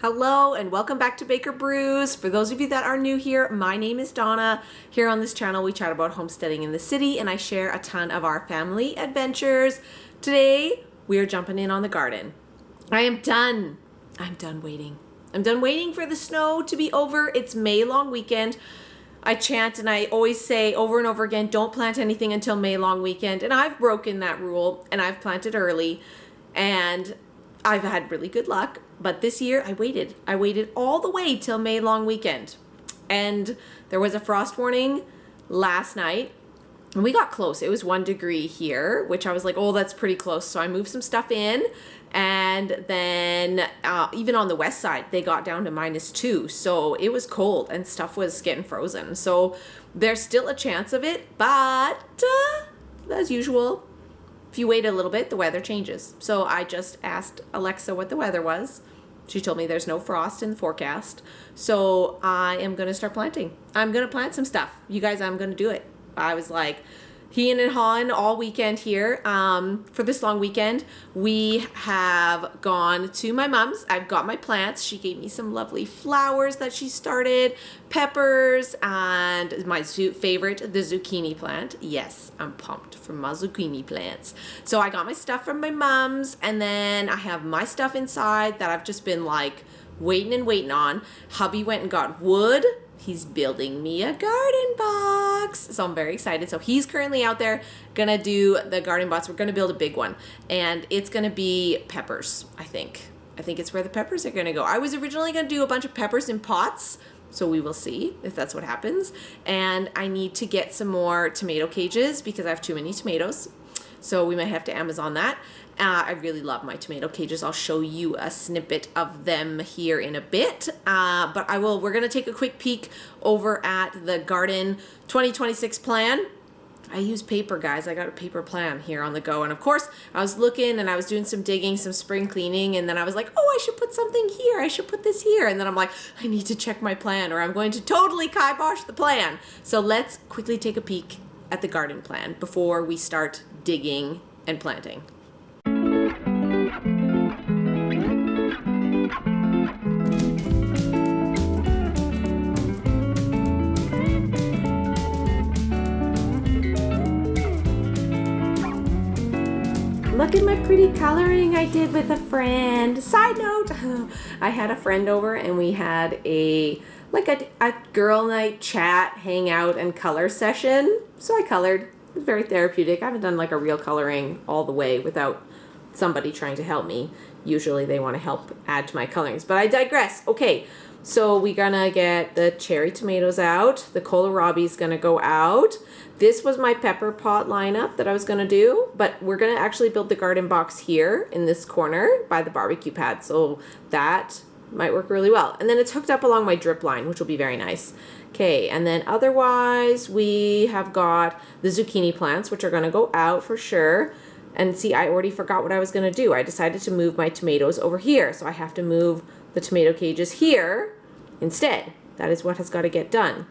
Hello and welcome back to Baker Brews. For those of you that are new here, my name is Donna. Here on this channel we chat about homesteading in the city and I share a ton of our family adventures. Today we are jumping in on the garden. I'm done waiting. I'm done waiting for the snow to be over. It's May long weekend. I chant and I always say over and over again, don't plant anything until May long weekend. And I've broken that rule and I've planted early and I've had really good luck. But this year I waited. I waited all the way till May long weekend. And there was a frost warning last night. And we got close. It was 1 degree here, which I was like, oh, that's pretty close. So I moved some stuff in. And then even on the west side, they got down to -2. So it was cold and stuff was getting frozen. So there's still a chance of it. But as usual, if you wait a little bit, the weather changes. So I just asked Alexa what the weather was. She told me there's no frost in the forecast. So I am going to start planting. I'm going to plant some stuff. You guys, I'm going to do it. I was like, heeing and hawing all weekend here. For this long weekend, we have gone to my mom's. I've got my plants. She gave me some lovely flowers that she started, peppers, and my favorite, the zucchini plant. Yes, I'm pumped for my zucchini plants. So I got my stuff from my mom's, and then I have my stuff inside that I've just been like waiting on. Hubby went and got wood. He's building me a garden box. So I'm very excited. So he's currently out there gonna do the garden box. We're gonna build a big one and it's gonna be peppers, I think. I think it's where the peppers are gonna go. I was originally gonna do a bunch of peppers in pots. So we will see if that's what happens. And I need to get some more tomato cages because I have too many tomatoes. So we might have to Amazon that. I really love my tomato cages. I'll show you a snippet of them here in a bit. But we're gonna take a quick peek over at the garden 2026 plan. I use paper, guys. I got a paper plan here on the go. And of course, I was looking and I was doing some digging, some spring cleaning. And then I was like, oh, I should put something here. I should put this here. And then I'm like, I need to check my plan or I'm going to totally kibosh the plan. So let's quickly take a peek at the garden plan before we start digging and planting. Look at my pretty coloring I did with a friend. Side note, I had a friend over and we had a girl night chat, hang out, and color session. So I colored. It was very therapeutic. I haven't done like a real coloring all the way without somebody trying to help me. Usually they want to help add to my colorings, but I digress. Okay, so we're gonna get the cherry tomatoes out. The Kohlrabi is gonna go out. This was my pepper pot lineup that I was gonna do, but we're gonna actually build the garden box here in this corner by the barbecue pad. So that might work really well. And then it's hooked up along my drip line, which will be very nice. Okay, and then otherwise we have got the zucchini plants, which are gonna go out for sure. And see, I already forgot what I was gonna do. I decided to move my tomatoes over here. So I have to move the tomato cages here instead. That is what has got to get done.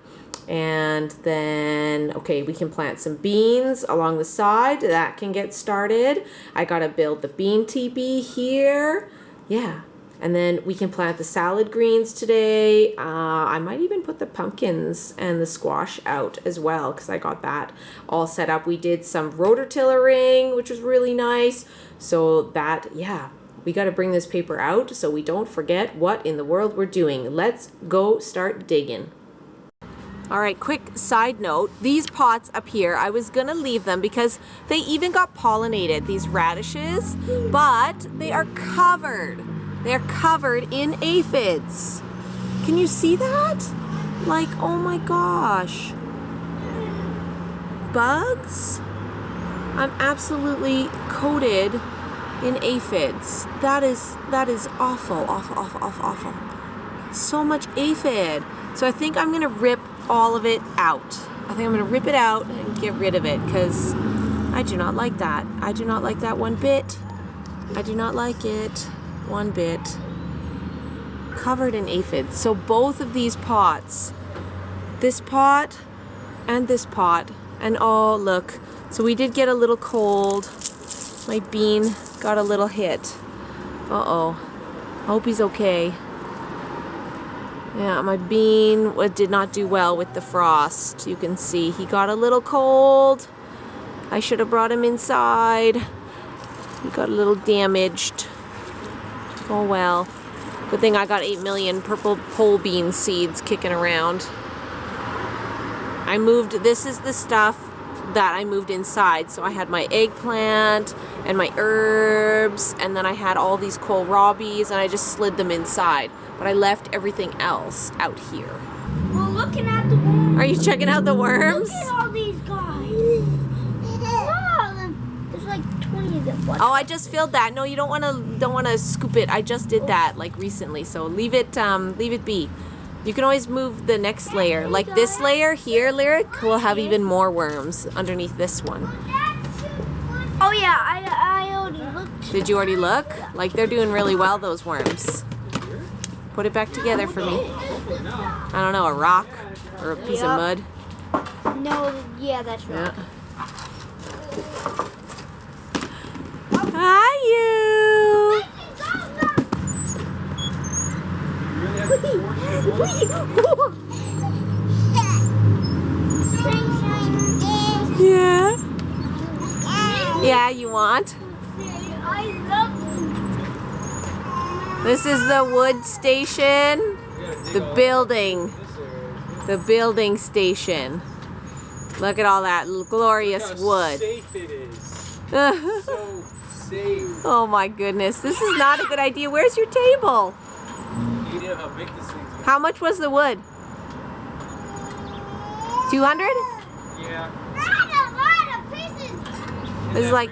And then, okay, we can plant some beans along the side. That can get started. I got to build the bean teepee here. Yeah. And then we can plant the salad greens today. I might even put the pumpkins and the squash out as well because I got that all set up. We did some rototillering, which was really nice. So that, yeah, we got to bring this paper out so we don't forget what in the world we're doing. Let's go start digging. All right, quick side note. These pots up here, I was going to leave them because they even got pollinated, these radishes, but they are covered. They're covered in aphids. Can you see that? Like, oh my gosh. Bugs? I'm absolutely coated in aphids. That is awful. So much aphid. So I think I'm gonna rip all of it out. I think I'm gonna rip it out and get rid of it because I do not like that. I do not like that one bit. I do not like it one bit. Covered in aphids. So both of these pots, this pot and this pot, and oh look, so we did get a little cold. My bean got a little hit. Uh-oh. I hope he's okay. Yeah, my bean did not do well with the frost. You can see he got a little cold. I should have brought him inside. He got a little damaged. Oh well. Good thing I got 8 million purple pole bean seeds kicking around. I moved, this is the stuff that I moved inside. So I had my eggplant and my herbs, and then I had all these kohlrabis, and I just slid them inside. But I left everything else out here. We're looking at the worms. Are you checking out the worms? Look at all these guys. Wow, there's like 20 of them. Oh, I just filled that. No, you don't want to scoop it. I just did that like recently, so leave it be. You can always move the next layer. Like this layer here, Lyric, will have even more worms underneath this one. Oh yeah, I already looked. Did you already look? Like they're doing really well, those worms. Put it back together for me. I don't know, a rock or a piece of mud. No, yeah, that's right. Yeah. Hi, you. Yeah. Yeah, you want? I love This is the wood station. The building station. Look at all that glorious wood. Safe it is. So safe. Oh my goodness, this is not a good idea. Where's your table? You know how big this thing is. How much was the wood? 200? Yeah. That's a lot of pieces. This is like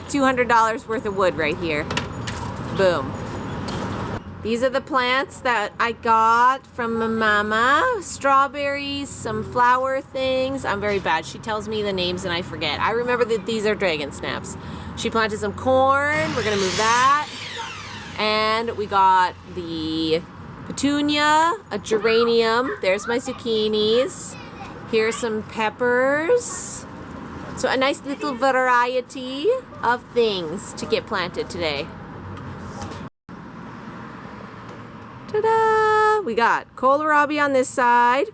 $200 worth of wood right here. Boom. These are the plants that I got from my mama. Strawberries, some flower things. I'm very bad. She tells me the names and I forget. I remember that these are dragon snaps. She planted some corn. We're gonna move that. And we got the petunia, a geranium. There's my zucchinis. Here's some peppers. So a nice little variety of things to get planted today. Ta-da! We got kohlrabi on this side.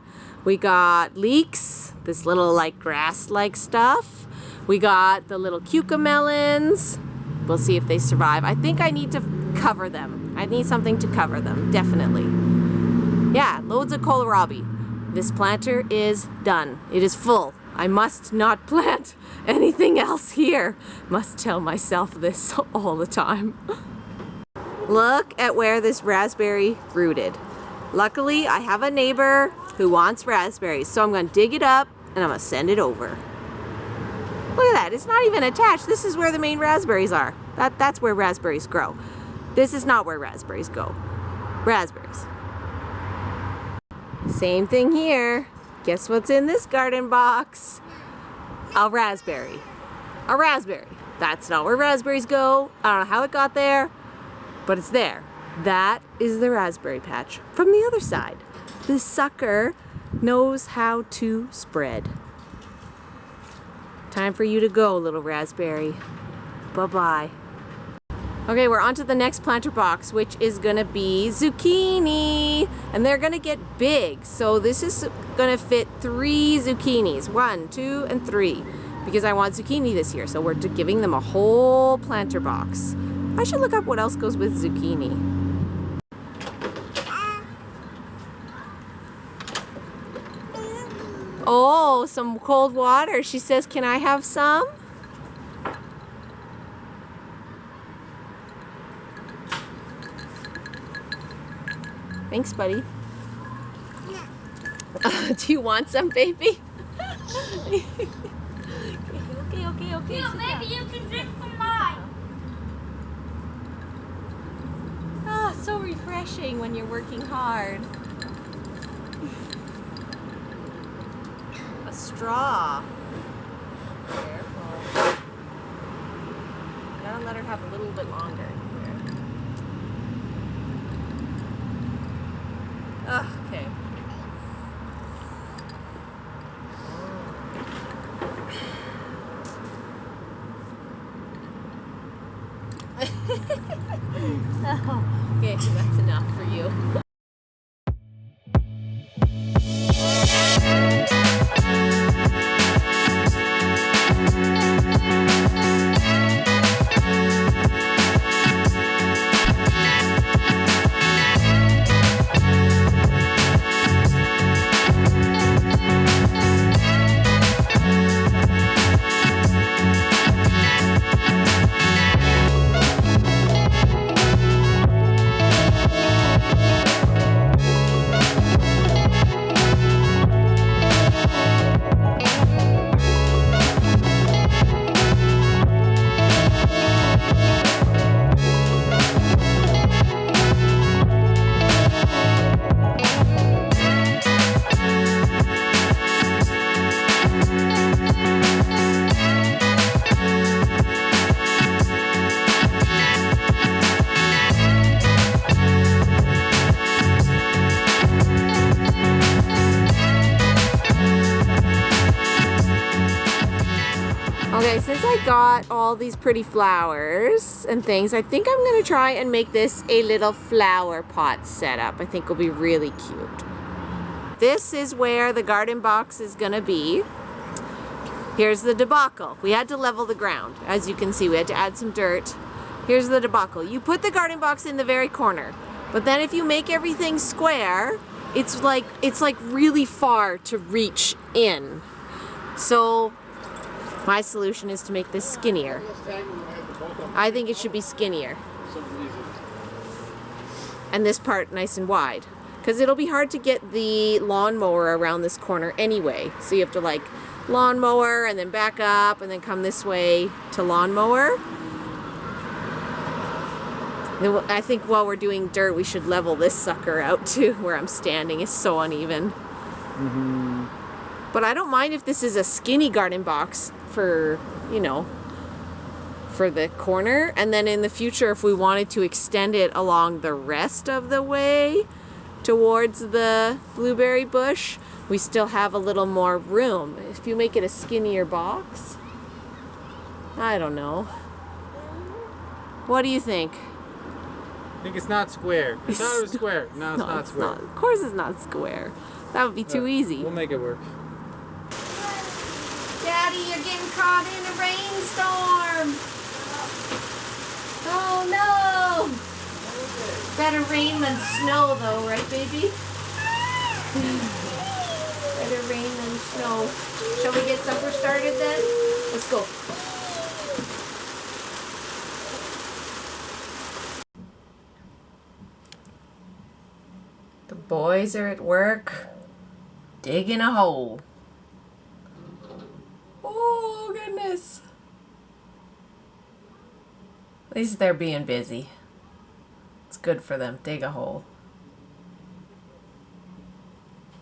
We got leeks, this little like grass-like stuff. We got the little cucamelons. We'll see if they survive. I think I need to cover them. I need something to cover them, definitely. Yeah, loads of kohlrabi. This planter is done. It is full. I must not plant anything else here. Must tell myself this all the time. Look at where this raspberry rooted. Luckily, I have a neighbor who wants raspberries, so I'm going to dig it up and I'm going to send it over. Look at that. It's not even attached. This is where the main raspberries are. That's where raspberries grow. This is not where raspberries go. Raspberries. Same thing here. Guess what's in this garden box? A raspberry. A raspberry. That's not where raspberries go. I don't know how it got there, but it's there. That is the raspberry patch from the other side. This sucker knows how to spread. Time for you to go, little raspberry. Bye-bye. Okay, we're on to the next planter box, which is gonna be zucchini. And they're gonna get big. So this is gonna fit 3 zucchinis. 1, 2, and 3. Because I want zucchini this year. So we're giving them a whole planter box. I should look up what else goes with zucchini. Oh, some cold water. She says, can I have some? Thanks, buddy. Do you want some, baby? Okay. Yeah, maybe you can drink from mine. Ah, so refreshing when you're working hard. A straw. Careful. Gotta let her have a little bit longer. Ugh, okay. Oh, okay, that's enough for you. since I got all these pretty flowers and things, I think I'm going to try and make this a little flower pot setup. I think will be really cute. This is where the garden box is going to be. Here's the debacle. We had to level the ground. As you can see, we had to add some dirt. Here's the debacle. You put the garden box in the very corner, but then if you make everything square, it's like really far to reach in. So my solution is to make this skinnier. I think it should be skinnier. And this part nice and wide. Because it'll be hard to get the lawnmower around this corner anyway. So you have to like lawnmower and then back up and then come this way to lawnmower. I think while we're doing dirt, we should level this sucker out too, where I'm standing. It's so uneven. Mm-hmm. But I don't mind if this is a skinny garden box for, you know, for the corner. And then in the future, if we wanted to extend it along the rest of the way towards the blueberry bush, we still have a little more room. If you make it a skinnier box, I don't know. What do you think? I think it's not square. I thought it was square. No, it's not square. Of course it's not square. That would be too easy. We'll make it work. Daddy, you're getting caught in a rainstorm. Oh no. Better rain than snow though, right baby? Better rain than snow. Shall we get supper started then? Let's go. The boys are at work digging a hole. Oh goodness. At least they're being busy. It's good for them. Dig a hole.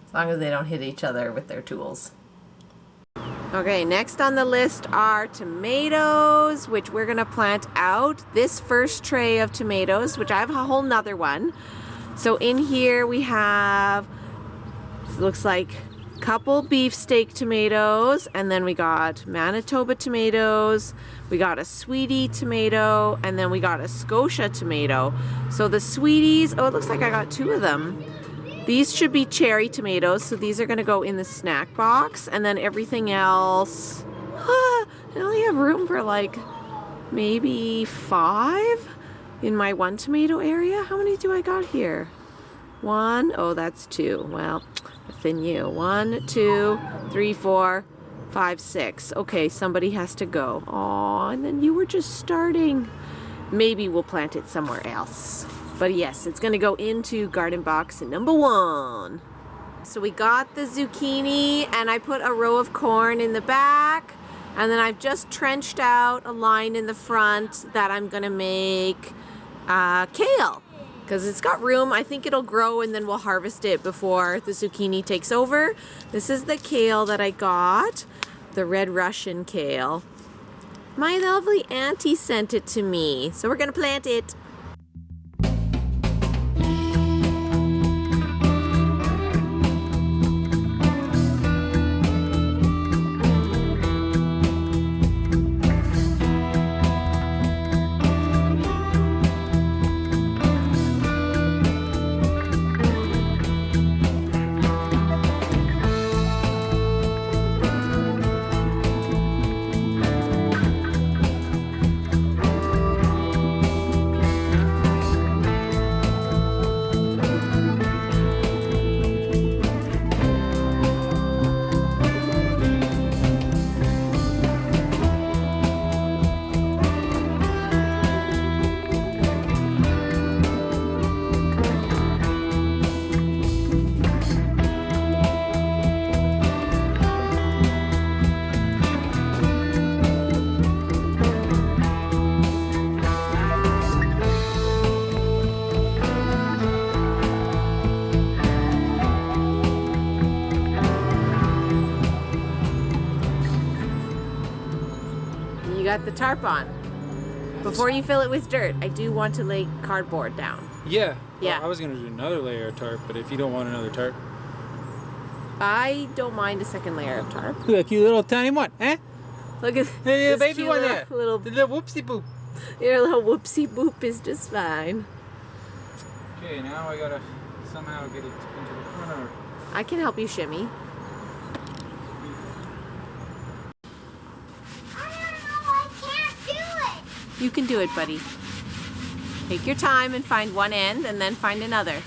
As long as they don't hit each other with their tools. Okay, next on the list are tomatoes, which we're gonna plant out. This first tray of tomatoes, which I have a whole nother one. So in here we have, looks like a couple beefsteak tomatoes, and then we got Manitoba tomatoes, we got a Sweetie tomato, and then we got a Scotia tomato. So the Sweeties, oh, it looks like I got two of them. These should be cherry tomatoes, so these are gonna go in the snack box, and then everything else, I only have room for like maybe 5 in my one tomato area. How many do I got here? 1, oh that's 2. Well, within you. 1, 2, 3, 4, 5, 6. Okay, somebody has to go. Oh, and then you were just starting. Maybe we'll plant it somewhere else. But yes, it's gonna go into garden box number 1. So we got the zucchini, and I put a row of corn in the back, and then I've just trenched out a line in the front that I'm gonna make kale, because it's got room. I think it'll grow and then we'll harvest it before the zucchini takes over. This is the kale that I got, the red Russian kale. My lovely auntie sent it to me, so we're gonna plant it. Got the tarp on. Before you fill it with dirt, I do want to lay cardboard down. Yeah. Yeah. Well, I was going to do another layer of tarp, but if you don't want another tarp. I don't mind a second layer of tarp. Look, you little tiny one, eh? Look at Hey, this baby cute one there. little, The little whoopsie boop. your little whoopsie boop is just fine. Okay, now I gotta somehow get it into the corner. I can help you shimmy. I don't know, I can't do it. You can do it, buddy. Take your time and find one end and then find another.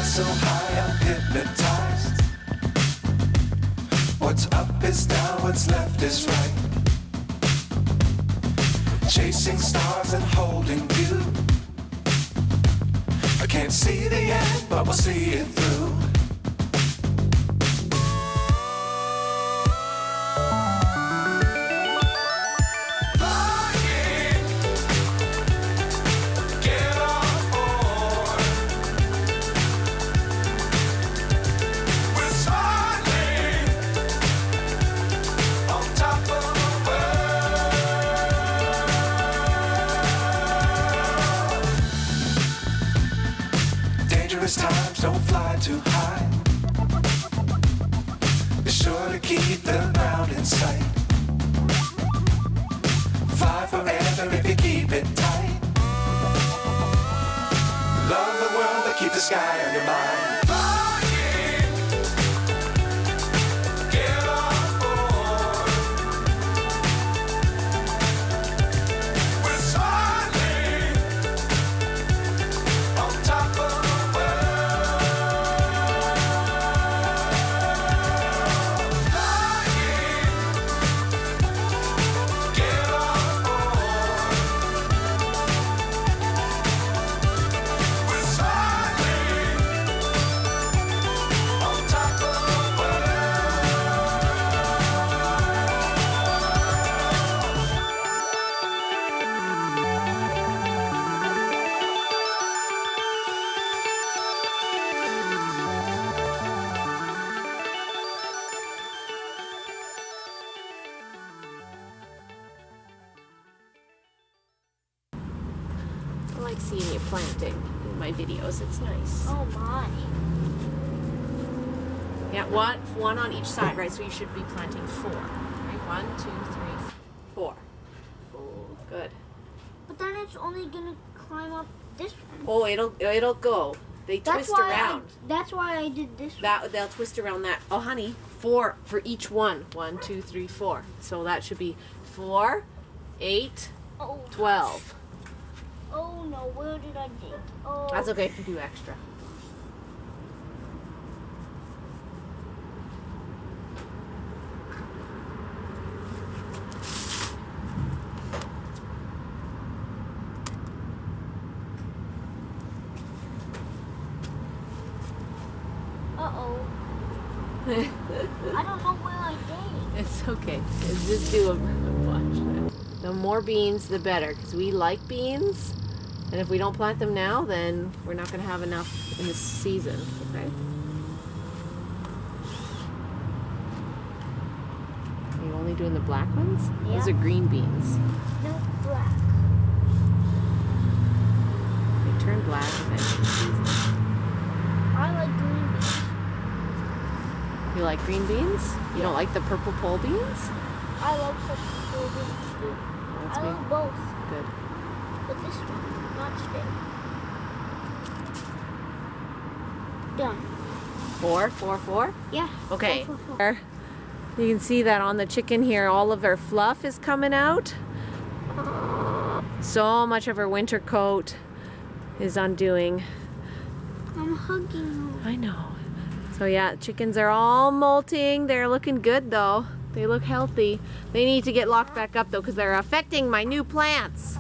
So high I'm hypnotized. What's up is down, what's left is right. Chasing stars and holding you. I can't see the end, but we'll see it through. Times don't fly too high. Be sure to keep the ground in sight. Fly forever if you keep it tight. Love the world, but keep the sky on your mind. I like seeing you planting in my videos. It's nice. Oh my. Yeah, one on each side, right? So you should be planting 4. Right? 1, 2, 3, 4. Oh, good. But then it's only gonna climb up this one. Oh, it'll go. They twist around. That's why I did this one. They'll twist around that. Oh, honey, 4 for each one. 1, 2, 3, 4. So that should be 4, 8, Oh, 12. oh no, where did I dig? Oh. That's okay if you do extra. Uh-oh. I don't know where I dig. It's okay. Just do a bunch. The more beans, the better, because we like beans. And if we don't plant them now, then we're not going to have enough in this season. Okay. Are you only doing the black ones? Yeah. Those are green beans. No, black. They turn black eventually. I like green beans. You like green beans? You don't like the purple pole beans? I love purple beans too. That's I me. love both. Good. But this one, not straight. Done. 4, 4, 4? Yeah. Okay. 4, 4, 4. There. You can see that on the chicken here, all of her fluff is coming out. So much of her winter coat is undoing. I'm hugging them. I know. So yeah, chickens are all molting. They're looking good though. They look healthy. They need to get locked back up though because they're affecting my new plants.